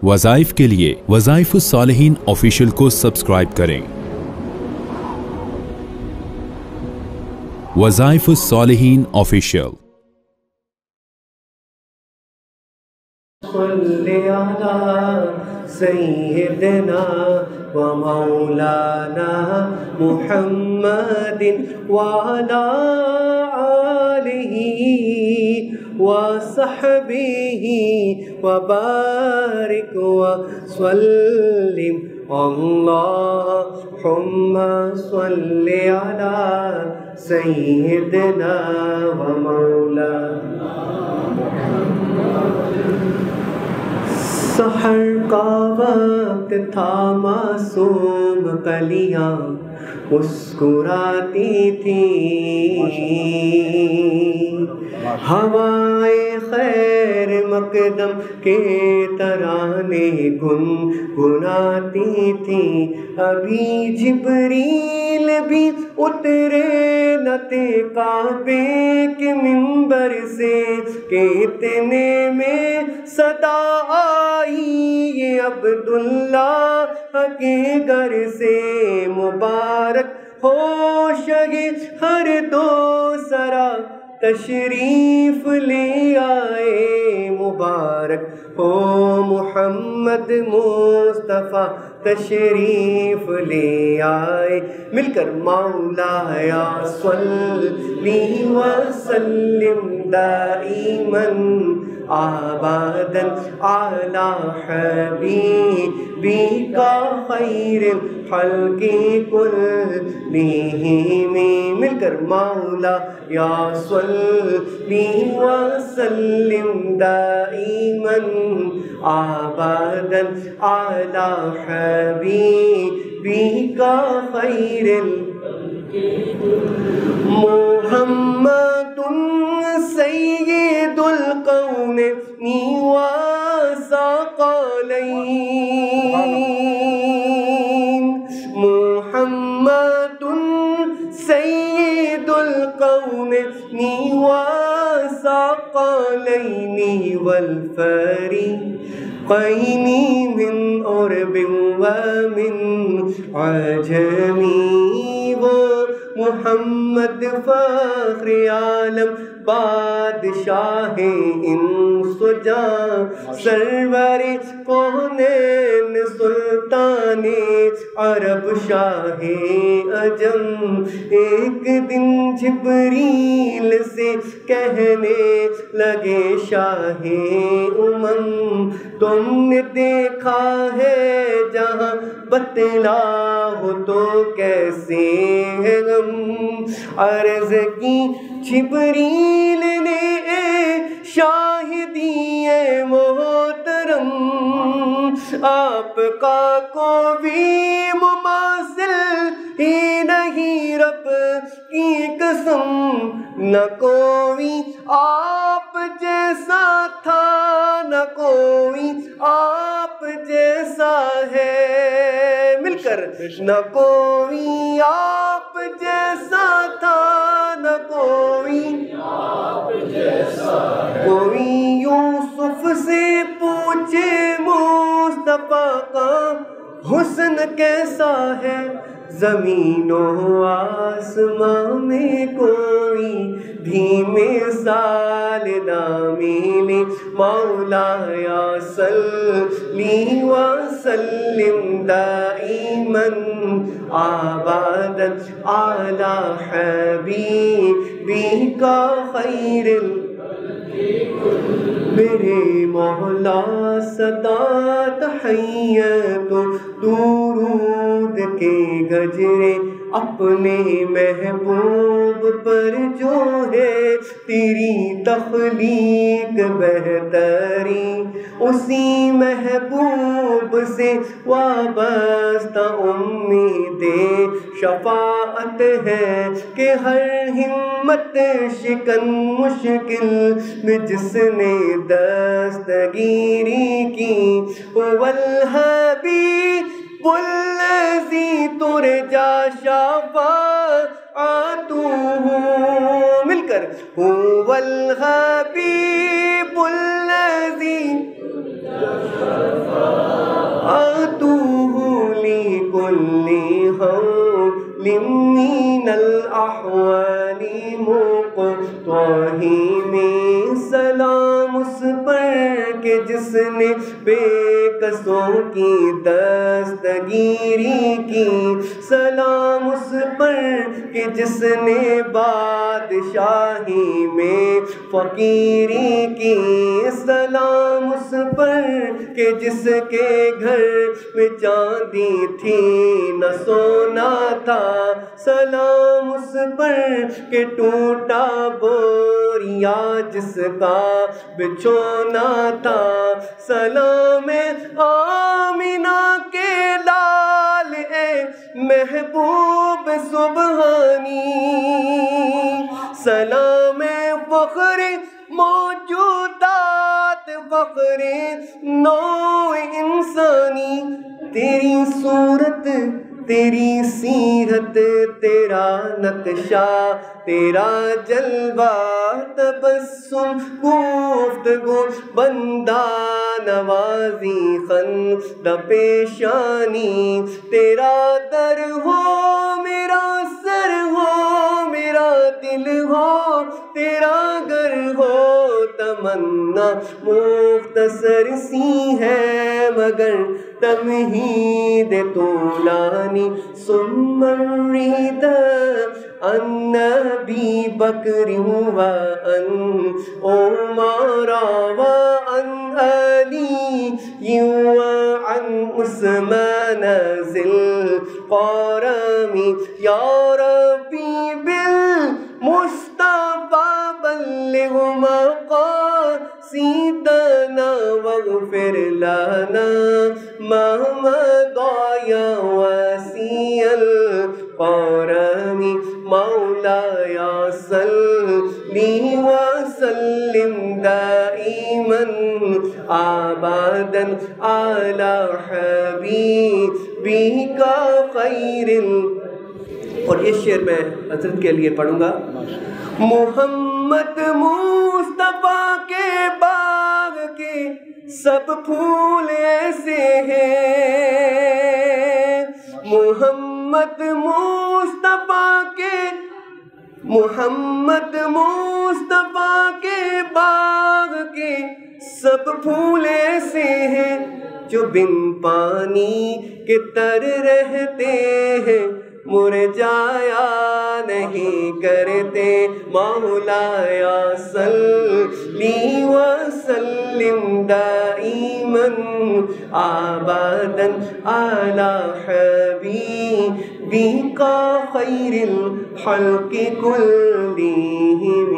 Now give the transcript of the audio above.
وظائف کے لیے وظائف الصالحین آفیشیل کو سبسکرائب کریں۔ وظائف الصالحین آفیشیل۔ صلی علی سیدنا و مولانا محمد وعلی آلہ وصحبہ وبارک وسلم۔ اللہم صلی علی سیدنا و مولانا۔ سحر کا وقت تھا، معصوم کلیاں مسکراتی تھیں، ہوائے خیر مقدم کے ترانے گنگناتی تھیں۔ ابھی جبریل بھی اترے نہ تھے کعبے کے منبر سے کہ اتنے میں صدا آئی یہ عبداللہ کے گھر سے۔ مبارک ہو شگے ہر دو سرا تشریف لے آئے، مبارک ہو محمد مصطفیٰ تشریف لے آئے۔ مل کر مولایا صلی وسلم دائماً آباداً علی حبیبک خیر الخلق کلہم۔ مل کر مولایا صلی وسلم دائماً آباداً علی حبیبک خیر الخلق محمد سید القونین والثقلین، محمد سید القونین والثقلین والفریقین من عرب ومن عجم۔ وہ محمد فخر عالم بادشاہ انس و جاں، سرور کونین سلطان عرب شاہ عجم۔ ایک دن جبریل سے کہنے لگے شاہ امم، تم نے دیکھا ہے جہاں بتلاؤ تو کیسے ہے غم۔ عرض کی جبریل نے شاہدی محترم، آپ کا کوئی مماثل ہی نہیں رب کی قسم، نہ کوئی آپ جیسا تھا نہ کوئی آپ جیسا ہے۔ مل کر نہ کوئی آپ جیسا تھا نہ کوئی آپ جیسا ہے۔ کوئی یوسف سے پوچھے مصطفیٰ کا حسن کیسا ہے، زمین و آسمان میں کوئی بھی مثال نہ ملے۔ مولایا صلی وسلم دائماً آباداً علی حبیبک خیر میرے مولا صدا تحیت و درود کے گجرے اپنے محبوب پر جو ہے تیری تخلیق بہترین، اسی محبوب سے وابستہ امید شفاعت ہے کہ ہر ہمت شکن مشکل میں جس نے دستگیری کی، هو الحبیب الذی ترجا شفاعته، مل کر هو الحبیب الذی آتوه لكل حول من الأحوال مقتحم سلام اس پر کہ جس نے بے کسوں کی دستگیری کی سلام اس پر کہ جس نے بادشاہی میں فقیری کی سلام اس پر کہ جس کے گھر میں چاندی تھی نہ سونا تھا سلام اس پر کہ ٹوٹا بوریا جس کا بچھونا تھا سلام آمینہ کے لال اے محبوب سبحانی سلام فخر موجودات فخر نوع انسانی تیری صورت تیری سیرت تیرا نقشہ تیرا جلوہ تبسم گفتگو بندہ نوازی خند پیشانی تیرا در ہو میرا سر ہو میرا دل ہو تیرا گھر ہو تمنا مختصر سی ہے مگر تمہید طولانی ثم الرد عن نبی بکر وعن عمر وعن علی وعن عثمان ذی القرم یا ربی بالمصطفى بلغ مقاصدنا واغفر لنا ما مضى يا واسع الكرم مولاي صل وسلم دائما ابدا على حبيبك خير اور یہ شعر میں حضرت کے لیے پڑھوں گا محمد مصطفیٰ کے باغ کے سب پھول ایسے ہیں محمد مصطفیٰ کے باغ کے سب پھول ایسے ہیں جو بن پانی کے تر رہتے ہیں مرجایا نہیں کرتے مولایا صلی وسلم دائما ابدا علی حبیبک خیر الخلق کلہم